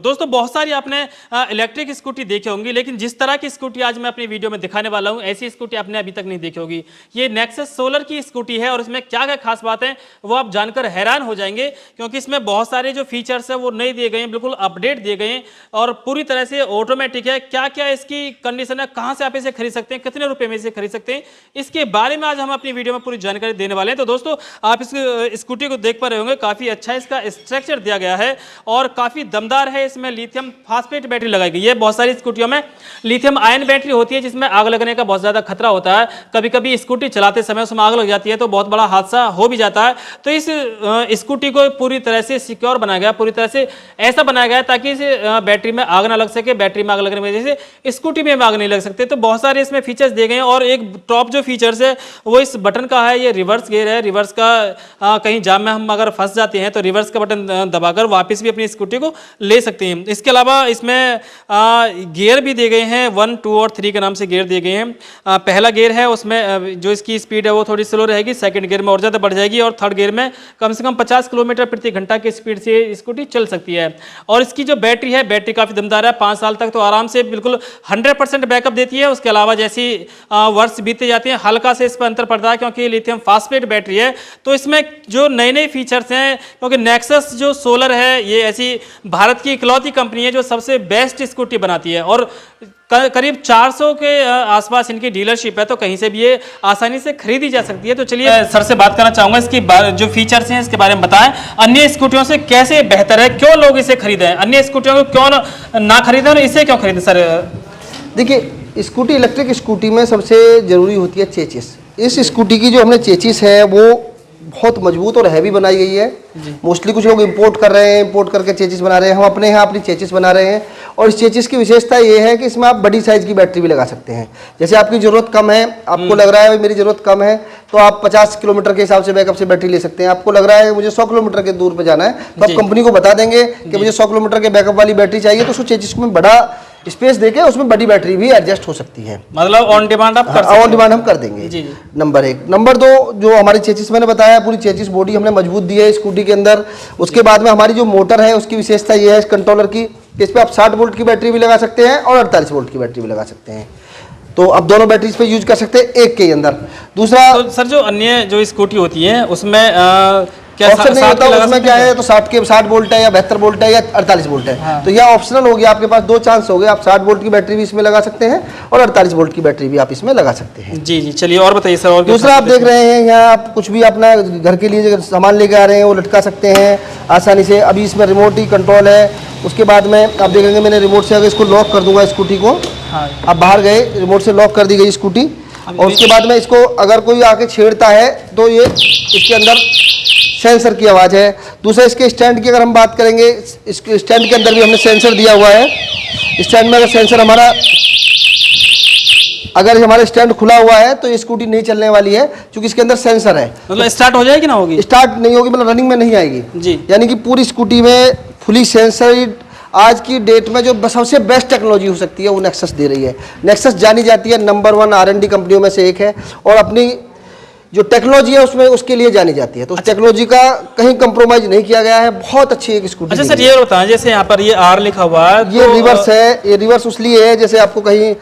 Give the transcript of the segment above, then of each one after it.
दोस्तों बहुत सारी आपने इलेक्ट्रिक स्कूटी देखी होंगी, लेकिन जिस तरह की स्कूटी आज मैं अपनी वीडियो में दिखाने वाला हूं, ऐसी स्कूटी आपने अभी तक नहीं देखी होगी। ये नेक्सस सोलर की स्कूटी है और इसमें क्या क्या खास बात है वो आप जानकर हैरान हो जाएंगे, क्योंकि इसमें बहुत सारे जो फीचर्स है वो नए दिए गए हैं, बिल्कुल अपडेट दिए गए हैं और पूरी तरह से ऑटोमेटिक है। क्या क्या इसकी कंडीशन है, कहाँ से आप इसे खरीद सकते हैं, कितने रुपए में इसे खरीद सकते हैं, इसके बारे में आज हम अपनी वीडियो में पूरी जानकारी देने वाले हैं। तो दोस्तों आप इस स्कूटी को देख पा रहे होंगे, काफी अच्छा इसका स्ट्रक्चर दिया गया है और काफी दमदार है। इसमें लिथियम फास्फेट बैटरी लगाई गई है। बहुत सारी स्कूटियों में लिथियम आयन बैटरी होती है जिसमें आग लगने का बहुत ज्यादा खतरा होता है। कभी कभी स्कूटी चलाते समय उसमें आग लग जाती है तो बहुत बड़ा हादसा हो भी जाता है। तो इस स्कूटी को पूरी तरह से सिक्योर बनाया गया, पूरी तरह से ऐसा बनाया गया ताकि इस बैटरी में आग ना लग सके। बैटरी में आग लगने की वजह से स्कूटी में आग नहीं लग सकते। तो बहुत सारे इसमें फीचर्स दिए गए हैं और एक टॉप जो फीचर्स है वो इस बटन का है। ये रिवर्स गियर है। रिवर्स का कहीं जाम में हम अगर फंस जाते हैं तो रिवर्स का बटन दबाकर वापस भी अपनी स्कूटी को ले सकते हैं। इसके अलावा इसमें गियर भी दिए गए हैं, 1, 2 और 3 के नाम से गियर दिए गए हैं। पहला गियर है उसमें जो इसकी स्पीड है वो थोड़ी स्लो रहेगी, सेकंड गियर में और ज़्यादा बढ़ जाएगी और थर्ड गियर में कम से कम 50 किलोमीटर प्रति घंटा की स्पीड से स्कूटी चल सकती है। और इसकी जो बैटरी है, बैटरी काफ़ी दमदार है। 5 साल तक तो आराम से बिल्कुल 100% बैकअप देती है। उसके अलावा जैसी वर्ष बीते जाते हैं हल्का से इस पर अंतर पड़ता है क्योंकि लिथियम फास्फेट बैटरी है। तो इसमें जो नए नए फीचर्स हैं, क्योंकि नेक्सस जो सोलर है ये ऐसी भारत की इकलौती कंपनी है जो सबसे बेस्ट स्कूटी बनाती है और करीब 400 के आसपास इनकी डीलरशिप है, तो कहीं से भी ये आसानी से खरीदी जा सकती है। तो चलिए सर से बात करना चाहूंगा, इसकी जो फीचर्स हैं इसके बारे में बताएं। अन्य स्कूटियों से कैसे बेहतर है, क्यों लोग इसे खरीदें, अन्य स्कूटियों को क्यों ना खरीदें और इसे क्यों खरीदें सर? देखिए, स्कूटी इलेक्ट्रिक स्कूटी में सबसे ज़रूरी होती है चेचिस। इस स्कूटी की जो हमने चेचिस है वो बहुत मजबूत और हैवी बनाई गई है। मोस्टली कुछ लोग इंपोर्ट कर रहे हैं, इंपोर्ट करके चेचिस बना रहे हैं। हम अपने यहाँ अपनी चेचिस बना रहे हैं और इस चेचिस की विशेषता ये है कि इसमें आप बड़ी साइज़ की बैटरी भी लगा सकते हैं। जैसे आपकी ज़रूरत कम है, आपको लग रहा है मेरी ज़रूरत कम है, तो आप 50 किलोमीटर के हिसाब से बैकअप से बैटरी ले सकते हैं। आपको लग रहा है मुझे 100 किलोमीटर के दूर पर जाना है तो आप कंपनी को बता देंगे कि मुझे 100 किलोमीटर के बैकअप वाली बैटरी चाहिए, तो उसको चेचिस में बड़ा स्पेस देके उसमें बड़ी बैटरी भी एडजस्ट हो सकती है। मतलब ऑन डिमांड आप ऑन डिमांड हम कर देंगे। जी। नंबर 1। नंबर 2, जो हमारी चेचिस मैंने बताया, पूरी चेचिस बॉडी हमने मजबूत दी है स्कूटी के अंदर। उसके बाद में हमारी जो मोटर है उसकी विशेषता ये है इस कंट्रोलर की, इस पर आप 60 वोल्ट की बैटरी भी लगा सकते हैं और 48 वोल्ट की बैटरी भी लगा सकते हैं। तो आप दोनों बैटरीज पे यूज कर सकते हैं एक के अंदर। दूसरा तो सर जो अन्य जो स्कूटी होती है उसमें क्या ऑप्शन नहीं होता, उसमें क्या है तो 60 वोल्ट है या 72 वोल्ट है या 48 वोल्ट है। हाँ। तो यह ऑप्शनल हो गया, आपके पास 2 चांस हो गए। आप 60 वोल्ट की बैटरी भी इसमें लगा सकते हैं और 48 वोल्ट की बैटरी भी आप इसमें लगा सकते हैं। जी जी, चलिए और बताइए सर। और दूसरा आप देख रहे हैं यहाँ आप कुछ भी अपना घर के लिए सामान लेके आ रहे हैं वो लटका सकते हैं आसानी से। अभी इसमें रिमोट ही कंट्रोल है। उसके बाद में आप देखेंगे मैंने रिमोट से अगर इसको लॉक कर दूंगा स्कूटी को, आप बाहर गए रिमोट से लॉक कर दी गई स्कूटी और उसके बाद में इसको अगर कोई आके छेड़ता है तो ये इसके अंदर सेंसर की आवाज़ है। दूसरा इसके स्टैंड की अगर हम बात करेंगे, इस स्टैंड के अंदर भी हमने सेंसर दिया हुआ है। स्टैंड में अगर सेंसर हमारा अगर हमारा स्टैंड खुला हुआ है तो ये स्कूटी नहीं चलने वाली है क्योंकि इसके अंदर सेंसर है। मतलब स्टार्ट हो जाएगी ना? होगी, स्टार्ट नहीं होगी, मतलब रनिंग में नहीं आएगी जी। यानी कि पूरी स्कूटी में फुली सेंसर आज की डेट में जो सबसे बेस्ट टेक्नोलॉजी हो सकती है वो नेक्सस दे रही है। नेक्सस जानी जाती है नंबर 1 R&D कंपनियों में से एक है और अपनी जो टेक्नोलॉजी है उसमें उसके लिए जानी जाती है। तो उस टेक्नोलॉजी का कहीं कंप्रोमाइज नहीं किया गया है। बहुत अच्छी एक स्कूटी। अच्छा सर ये बताएं, जैसे यहाँ पर ये R लिखा हुआ है, ये रिवर्स है। ये रिवर्स इसलिए है जैसे आपको कहीं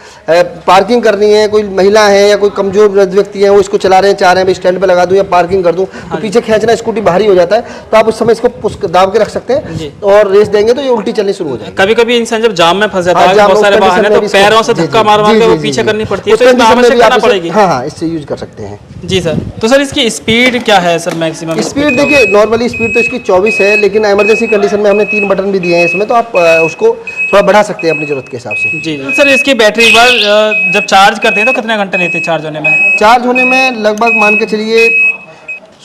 पार्किंग करनी है, कोई महिला है या कोई कमजोर व्यक्ति है वो इसको चला रहे हैं, चाह रहे हैं स्टैंड पे लगा दूं या पार्किंग कर दूं, तो पीछे खींचना स्कूटी भारी हो जाता है तो आप उस समय इसको दाब के रख सकते हैं और रेस देंगे तो ये उल्टी चलनी शुरू हो जाएगी। कभी कभी इंसान जब जाम में फंस जाता है, बहुत सारे वाहन है, तो पैरों से धक्का मार मार के पीछे करनी पड़ती है, तो इसमें आवश्यकता ना पड़ेगी। हाँ, इससे यूज कर सकते हैं जी सर। तो सर इसकी स्पीड क्या है सर मैक्सिमम स्पीड? देखिए नॉर्मली स्पीड तो इसकी 24 है, लेकिन इमरजेंसी कंडीशन में हमने 3 बटन भी दिए हैं इसमें, तो आप उसको थोड़ा बढ़ा सकते हैं अपनी जरूरत के हिसाब से। जी सर, इसकी बैटरी एक बार जब चार्ज करते हैं तो कितने घंटे लेते हैं चार्ज होने में? चार्ज होने में लगभग मान के चलिए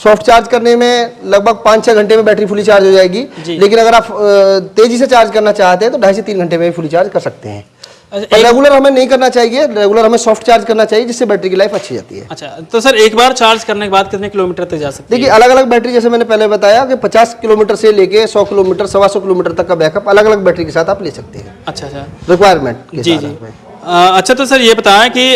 सॉफ्ट चार्ज करने में लगभग 5-6 घंटे में बैटरी फुली चार्ज हो जाएगी। लेकिन अगर आप तेजी से चार्ज करना चाहते हैं तो 2.5 से 3 घंटे में फुली चार्ज कर सकते हैं। रेगुलर हमें नहीं करना चाहिए, रेगुलर हमें सॉफ्ट चार्ज करना चाहिए जिससे बैटरी की लाइफ अच्छी जाती है। अच्छा, तो सर एक बार चार्ज करने के बाद कितने किलोमीटर तक जा सकते हैं? देखिए अलग अलग बैटरी, जैसे मैंने पहले बताया कि 50 किलोमीटर से लेके 100 किलोमीटर 125 किलोमीटर तक का बैकअप अलग अलग बैटरी के साथ आप ले सकते हैं। अच्छा, रिक्वायरमेंट। जी जी। अच्छा, तो सर ये बताएं कि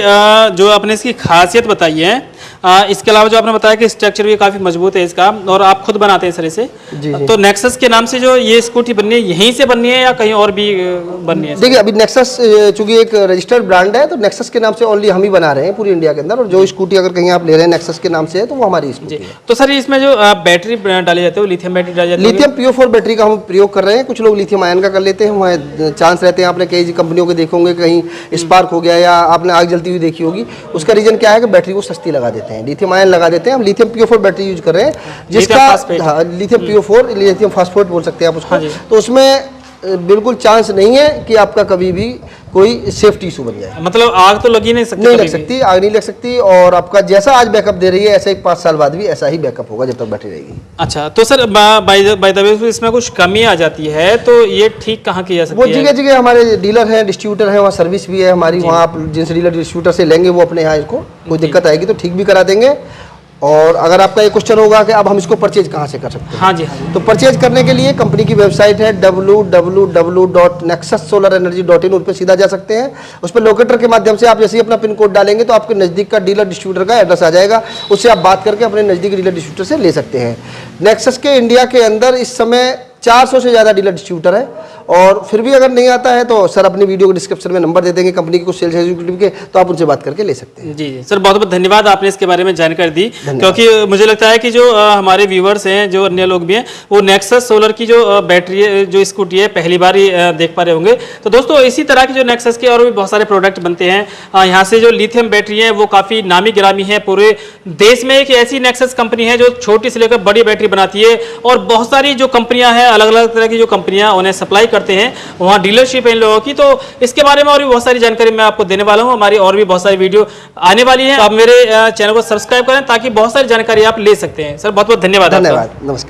जो आपने इसकी खासियत बताई है इसके अलावा जो आपने बताया कि स्ट्रक्चर भी काफी मजबूत है इसका, और आप खुद बनाते हैं सर इसे। जी। तो नेक्सस के नाम से जो ये स्कूटी बननी है, यहीं से बननी है या कहीं और भी बननी है? देखिए, अभी नेक्सस चूंकि एक रजिस्टर्ड ब्रांड है, तो नेक्सस के नाम से ओनली हम ही बना रहे हैं पूरी इंडिया के अंदर, और जो स्कूटी अगर कहीं आप ले रहे हैं नेक्सस के नाम से है तो वो हमारी स्कूटी है। तो सर इसमें जो बैटरी डाली जाती है वो लिथियम बैटरी डाली जाती है? लिथियम PO4 बैटरी का हम प्रयोग कर रहे हैं। कुछ लोग लिथियम आयन का कर लेते हैं, वहाँ चांस रहते हैं। आपने कई कंपनियों के देखे होंगे, कहीं स्पार्क हो गया या आपने आग जलती हुई देखी होगी। उसका रीजन क्या है कि बैटरी को सस्ती लगा देते हैं, लिथियम आयन लगा देते हैं। हम लिथियम PO4 बैटरी यूज कर रहे हैं, जिसका लिथियम PO4 लिथियम फास्फेट बोल सकते हैं आप उसको। तो उसमें बिल्कुल चांस नहीं है कि आपका कभी भी कोई सेफ्टी इशू बन जाए। मतलब आग तो लगी नहीं सकती? नहीं लग सकती, आग नहीं लग सकती। और आपका जैसा आज बैकअप दे रही है, ऐसा ही 5 साल बाद भी ऐसा ही बैकअप होगा जब तक बैटरी रहेगी। अच्छा, तो सर बाय द वे इसमें कुछ कमी आ जाती है तो ये ठीक कहाँ की जा सकती है? वो जगह जगह हमारे डीलर हैं, डिस्ट्रीब्यूटर हैं, वहाँ सर्विस भी है हमारी। वहाँ आप जिनसे डीलर डिस्ट्रीब्यूटर से लेंगे वो अपने यहाँ इसको कोई दिक्कत आएगी तो ठीक भी करा देंगे। और अगर आपका ये क्वेश्चन होगा कि अब हम इसको परचेज कहाँ से कर सकते हैं? हाँ जी, हाँ जी। तो परचेज करने के लिए कंपनी की वेबसाइट है www.nexussolarenergy.in, उस पर सीधा जा सकते हैं। उस पर लोकेटर के माध्यम से आप जैसे ही अपना पिन कोड डालेंगे तो आपके नज़दीक का डीलर डिस्ट्रीब्यूटर का एड्रेस आ जाएगा, उससे आप बात करके अपने नज़दीकी डीलर डिस्ट्रीब्यूटर से ले सकते हैं। नेक्सस के इंडिया के अंदर इस समय 400 से ज़्यादा डीलर डिस्ट्रीब्यूटर है, और फिर भी अगर नहीं आता है तो सर अपनी वीडियो के डिस्क्रिप्शन में नंबर दे देंगे कंपनी के कुछ सेल्स एग्जीक्यूटिव के, तो आप उनसे बात करके ले सकते हैं। जी जी सर, बहुत बहुत धन्यवाद, आपने इसके बारे में जानकारी दी। क्योंकि मुझे लगता है कि जो हमारे व्यूवर्स हैं, जो अन्य लोग भी हैं, वो नेक्सस सोलर की जो बैटरी है, जो स्कूटी है, पहली बार ही देख पा रहे होंगे। तो दोस्तों इसी तरह की जो नेक्सस के और भी बहुत सारे प्रोडक्ट बनते हैं। यहाँ से जो लिथियम बैटरी है वो काफ़ी नामी गिरामी है पूरे देश में। एक ऐसी नेक्सस कंपनी है जो छोटी से लेकर बड़ी बैटरी बनाती है, और बहुत सारी जो कंपनियां हैं, अलग अलग तरह की जो कंपनियां उन्हें सप्लाई करते हैं, वहाँ डीलरशिप है इन लोगों की। तो इसके बारे में और भी बहुत सारी जानकारी मैं आपको देने वाला हूँ। हमारी और भी बहुत सारी वीडियो आने वाली है। आप मेरे चैनल को सब्सक्राइब करें ताकि बहुत सारी जानकारी आप ले सकते हैं। सर बहुत बहुत धन्यवाद। धन्यवाद, नमस्कार।